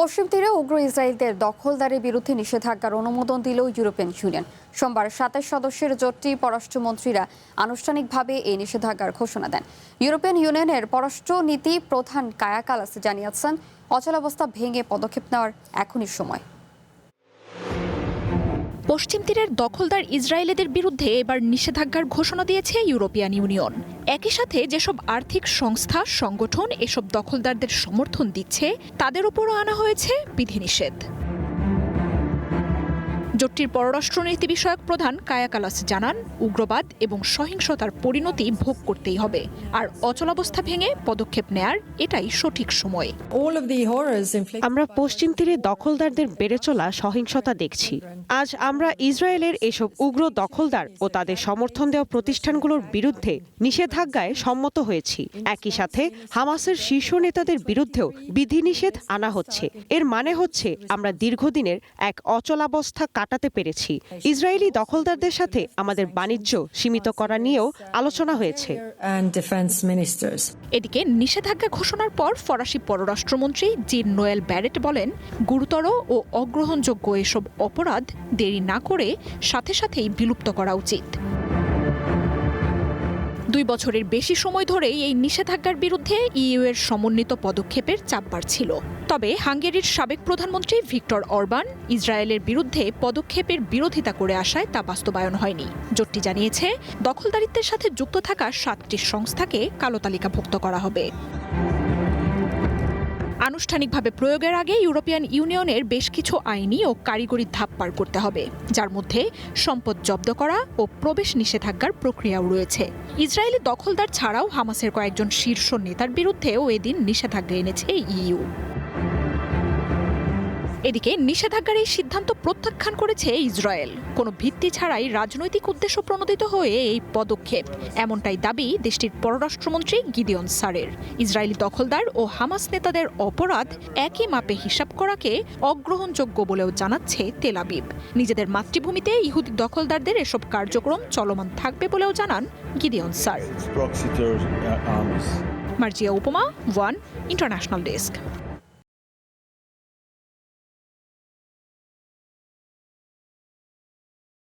পশ্চিম তীরে উগ্র ইসরায়েলদের দখলদারির বিরুদ্ধে নিষেধাজ্ঞার অনুমোদন দিল ইউরোপিয়ান ইউনিয়ন। সোমবার ২৭ সদস্যের জোটটি পররাষ্ট্রমন্ত্রীরা আনুষ্ঠানিকভাবে এই নিষেধাজ্ঞার ঘোষণা দেন। ইউরোপিয়ান ইউনিয়নের পররাষ্ট্র নীতি প্রধান কায়া কালাস জানিয়েছেন, অচলাবস্থা ভেঙে পদক্ষেপ নেওয়ার এখনই সময়। পশ্চিম তীরের দখলদার ইসরায়েলিদের বিরুদ্ধে এবার নিষেধাজ্ঞার ঘোষণা দিয়েছে ইউরোপিয়ান ইউনিয়ন। একই সাথে যেসব আর্থিক সংস্থা সংগঠন এসব দখলদারদের সমর্থন দিচ্ছে তাদের উপরও আনা হয়েছে বিধিনিষেধ। জোটটির পররাষ্ট্রনীতি বিষয়ক প্রধান কায়া কালাস জানান, উগ্রবাদ এবং সহিংসতার পরিণতি ভোগ করতেই হবে, আর অচলাবস্থা ভেঙে পদক্ষেপ নেয়ার এটাই সঠিক সময়। আমরা পশ্চিম তীরে দখলদারদের বেড়ে চলা সহিংসতা দেখছি। আজ আমরা ইসরায়েলের এসব উগ্র দখলদার ও তাদের সমর্থন দেওয়া প্রতিষ্ঠানগুলোর বিরুদ্ধে নিষেধাজ্ঞায় সম্মত হয়েছি। একই সাথে হামাসের শীর্ষ নেতাদের বিরুদ্ধেও বিধিনিষেধ আনা হচ্ছে। এর মানে হচ্ছে আমরা দীর্ঘদিনের এক অচলাবস্থা কাটাতে পেরেছি। ইসরায়েলি দখলদারদের সাথে আমাদের বাণিজ্য সীমিত করা নিয়েও আলোচনা হয়েছে। এদিকে নিষেধাজ্ঞা ঘোষণার পর ফরাসি পররাষ্ট্রমন্ত্রী জিন নোয়েল ব্যারেট বলেন, গুরুতর ও অগ্রহণযোগ্য এসব অপরাধ দেরি না করে সাথে সাথেই বিলুপ্ত করা উচিত। ২ বছরের বেশি সময় ধরেই এই নিষেধাজ্ঞার বিরুদ্ধে ইইউ এর সমন্বিত পদক্ষেপের চাপ বাড়ছিল। তবে হাঙ্গেরির সাবেক প্রধানমন্ত্রী ভিক্টর অরবান ইসরায়েলের বিরুদ্ধে পদক্ষেপের বিরোধিতা করে আসায় তা বাস্তবায়ন হয়নি। জোটটি জানিয়েছে, দখলদারিত্বের সাথে যুক্ত থাকা ৭টি সংস্থাকে কালো তালিকাভুক্ত করা হবে। আনুষ্ঠানিকভাবে প্রয়োগের আগে ইউরোপিয়ান ইউনিয়নের বেশ কিছু আইনি ও কারিগরি ধাপ পার করতে হবে, যার মধ্যে সম্পদ জব্দ করা ও প্রবেশ নিষেধাজ্ঞার প্রক্রিয়াও রয়েছে। ইসরায়েলি দখলদার ছাড়াও হামাসের কয়েকজন শীর্ষ নেতার বিরুদ্ধেও এদিন নিষেধাজ্ঞা এনেছে ইইউ। এদিকে নিষেধাজ্ঞার এই সিদ্ধান্ত প্রত্যাখ্যান করেছে ইসরায়েল। কোনো ভিত্তি ছাড়াই রাজনৈতিক উদ্দেশ্য প্রণোদিত হয়ে এই পদক্ষেপ, এমনটাই দাবি দেশটির পররাষ্ট্রমন্ত্রী গিদিয়ন সারের। ইসরায়েলি দখলদার ও হামাস নেতাদের অপরাধ একই মাপে হিসাব করাকে অগ্রহণযোগ্য বলেও জানাচ্ছে তেল আবিব। নিজেদের মাতৃভূমিতে ইহুদি দখলদারদের এসব কার্যক্রম চলমান থাকবে বলেও জানান গিদিয়ন সার। মার্জিয়া উপমা, ওয়ান ইন্টারন্যাশনাল ডেস্ক।